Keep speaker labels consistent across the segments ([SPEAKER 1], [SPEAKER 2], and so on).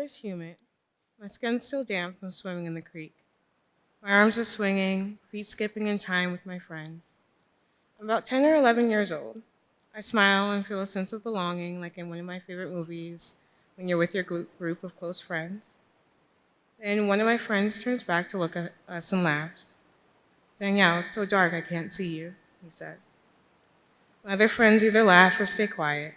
[SPEAKER 1] is humid. My skin's still damp from swimming in the creek. My arms are swinging, feet skipping in time with my friends. I'm about 10 or 11 years old. I smile and feel a sense of belonging, like in one of my favorite movies, when you're with your group of close friends. Then one of my friends turns back to look at us and laughs. Zanyell, it's so dark I can't see you, he says. My other friends either laugh or stay quiet.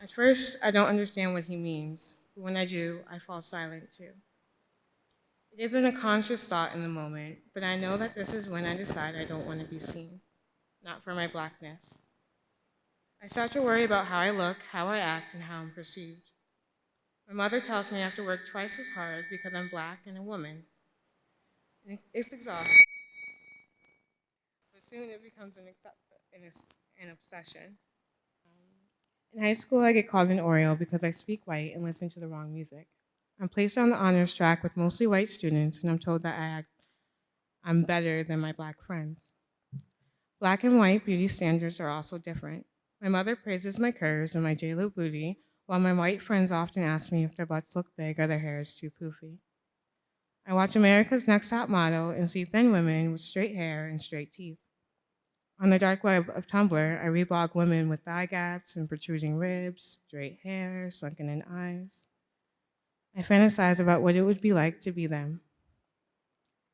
[SPEAKER 1] At first, I don't understand what he means, but when I do, I fall silent too. It isn't a conscious thought in the moment, but I know that this is when I decide I don't want to be seen, not for my blackness. I start to worry about how I look, how I act, and how I'm perceived. My mother tells me I have to work twice as hard because I'm black and a woman. And it's exhausting, but soon it becomes an obsession. In high school, I get called an Oreo because I speak white and listen to the wrong music. I'm placed on the honors track with mostly white students, and I'm told that I'm better than my black friends. Black and white beauty standards are also different. My mother praises my curves and my J-Lo booty, while my white friends often ask me if their butts look big or their hair is too poofy. I watch America's Next Top Model and see thin women with straight hair and straight teeth. On the dark web of Tumblr, I reblog women with thigh gaps and protruding ribs, straight hair, sunken in eyes. I fantasize about what it would be like to be them.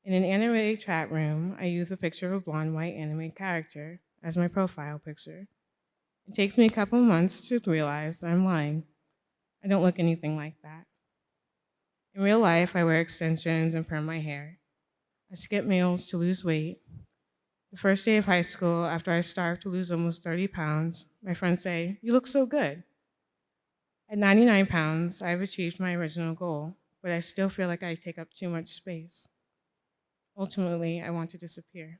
[SPEAKER 1] In an anime chat room, I use a picture of a blonde white anime character as my profile picture. It takes me a couple months to realize that I'm lying. I don't look anything like that. In real life, I wear extensions and perm my hair. I skip meals to lose weight. The first day of high school, after I starved to lose almost 30 pounds, my friends say, "You look so good." At 99 pounds, I've achieved my original goal, but I still feel like I take up too much space. Ultimately, I want to disappear.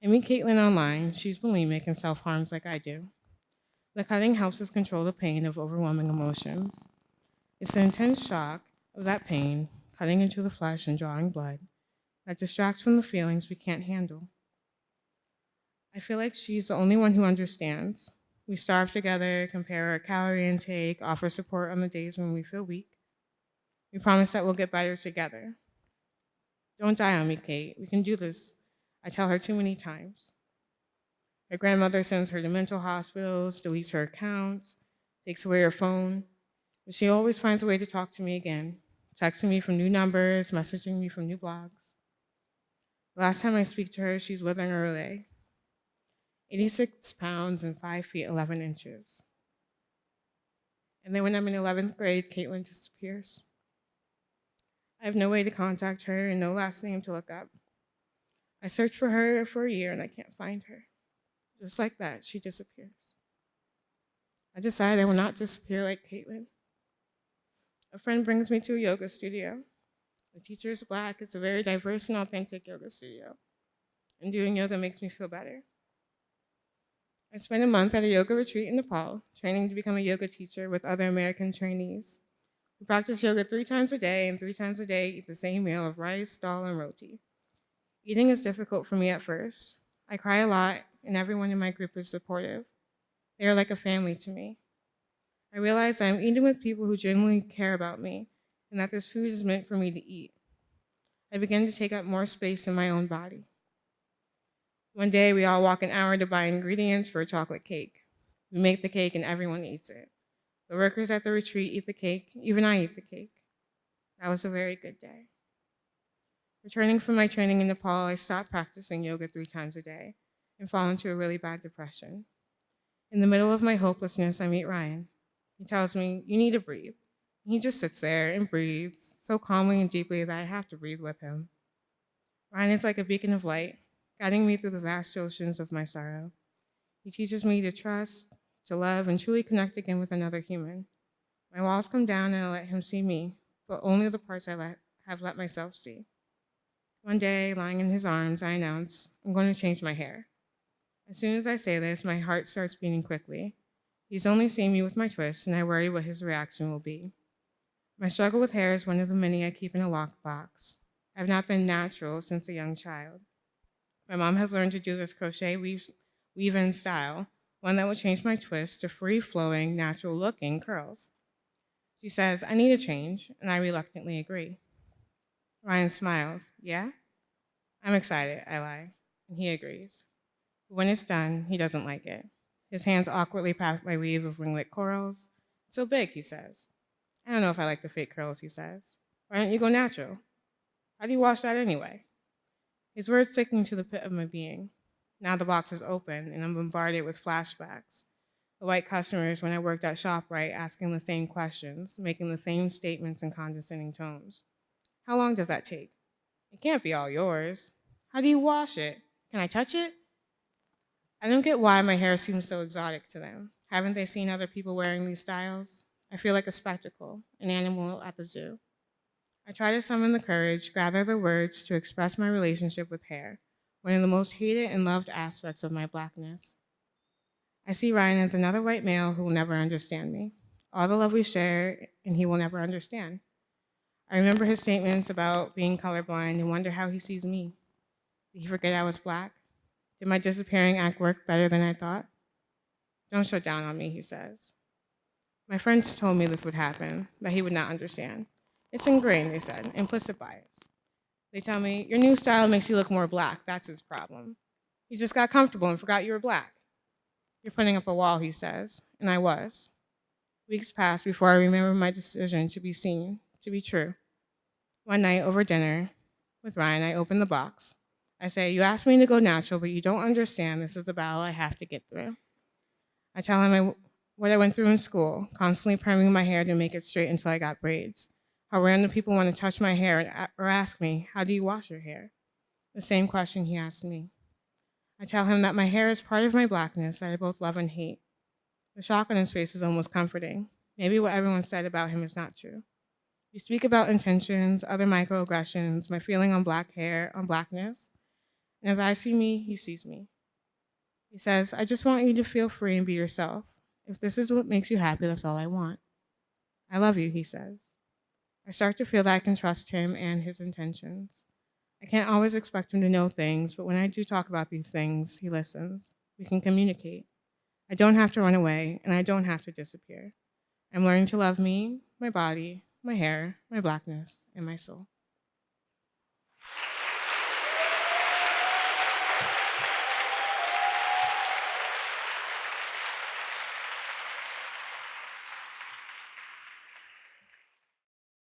[SPEAKER 1] I meet Caitlin online. She's bulimic and self-harms like I do. The cutting helps us control the pain of overwhelming emotions. It's the intense shock of that pain, cutting into the flesh and drawing blood, that distracts from the feelings we can't handle. I feel like she's the only one who understands. We starve together, compare our calorie intake, offer support on the days when we feel weak. We promise that we'll get better together. Don't die on me, Kate. We can do this. I tell her too many times. Her grandmother sends her to mental hospitals, deletes her accounts, takes away her phone, but she always finds a way to talk to me again, texting me from new numbers, messaging me from new blogs. The last time I speak to her, she's with an early, 86 pounds and 5 feet 11 inches. And then when I'm in 11th grade, Caitlin disappears. I have no way to contact her and no last name to look up. I searched for her for a year and I can't find her. Just like that, she disappears. I decide I will not disappear like Caitlin. A friend brings me to a yoga studio. The teacher is black. It's a very diverse and authentic yoga studio. And doing yoga makes me feel better. I spent a month at a yoga retreat in Nepal, training to become a yoga teacher with other American trainees. We practice yoga 3 times a day, and 3 times a day eat the same meal of rice, dal, and roti. Eating is difficult for me at first. I cry a lot, and everyone in my group is supportive. They are like a family to me. I realize that I'm eating with people who genuinely care about me, and that this food is meant for me to eat. I begin to take up more space in my own body. One day, we all walk an hour to buy ingredients for a chocolate cake. We make the cake and everyone eats it. The workers at the retreat eat the cake, even I eat the cake. That was a very good day. Returning from my training in Nepal, I stopped practicing yoga 3 times a day and fall into a really bad depression. In the middle of my hopelessness, I meet Ryan. He tells me, "You need to breathe." He just sits there and breathes, so calmly and deeply that I have to breathe with him. Ryan is like a beacon of light, guiding me through the vast oceans of my sorrow. He teaches me to trust, to love, and truly connect again with another human. My walls come down and I let him see me, but only the parts I have let myself see. One day, lying in his arms, I announce, "I'm going to change my hair." As soon as I say this, my heart starts beating quickly. He's only seen me with my twist, and I worry what his reaction will be. My struggle with hair is one of the many I keep in a lockbox. I've not been natural since a young child. My mom has learned to do this crochet weave-in style, one that will change my twist to free-flowing, natural-looking curls. She says, I need a change, and I reluctantly agree. Ryan smiles. Yeah? I'm excited, I lie, and he agrees. But when it's done, he doesn't like it. His hands awkwardly pass my weave of ringlet corals. It's so big, he says. I don't know if I like the fake curls, he says. Why don't you go natural? How do you wash that anyway? His words sink me to the pit of my being. Now the box is open, and I'm bombarded with flashbacks. The white customers when I worked at ShopRite asking the same questions, making the same statements in condescending tones. How long does that take? It can't be all yours. How do you wash it? Can I touch it? I don't get why my hair seems so exotic to them. Haven't they seen other people wearing these styles? I feel like a spectacle, an animal at the zoo. I try to summon the courage, gather the words to express my relationship with hair, one of the most hated and loved aspects of my blackness. I see Ryan as another white male who will never understand me. All the love we share, and he will never understand. I remember his statements about being colorblind and wonder how he sees me. Did he forget I was black? Did my disappearing act work better than I thought? Don't shut down on me, he says. My friends told me this would happen, that he would not understand. It's ingrained, they said, implicit bias. They tell me, your new style makes you look more black, that's his problem. You just got comfortable and forgot you were black. You're putting up a wall, he says, and I was. Weeks passed before I remembered my decision to be seen, to be true. One night over dinner with Ryan, I opened the box. I say, you asked me to go natural, but you don't understand this is a battle I have to get through. I tell him what I went through in school, constantly perming my hair to make it straight until I got braids. How random people want to touch my hair or ask me, how do you wash your hair? The same question he asked me. I tell him that my hair is part of my blackness that I both love and hate. The shock on his face is almost comforting. Maybe what everyone said about him is not true. We speak about intentions, other microaggressions, my feeling on black hair, on blackness. And as I see me, he sees me. He says, I just want you to feel free and be yourself. If this is what makes you happy, that's all I want. I love you, he says. I start to feel that I can trust him and his intentions. I can't always expect him to know things, but when I do talk about these things, he listens. We can communicate. I don't have to run away, and I don't have to disappear. I'm learning to love me, my body, my hair, my blackness, and my soul.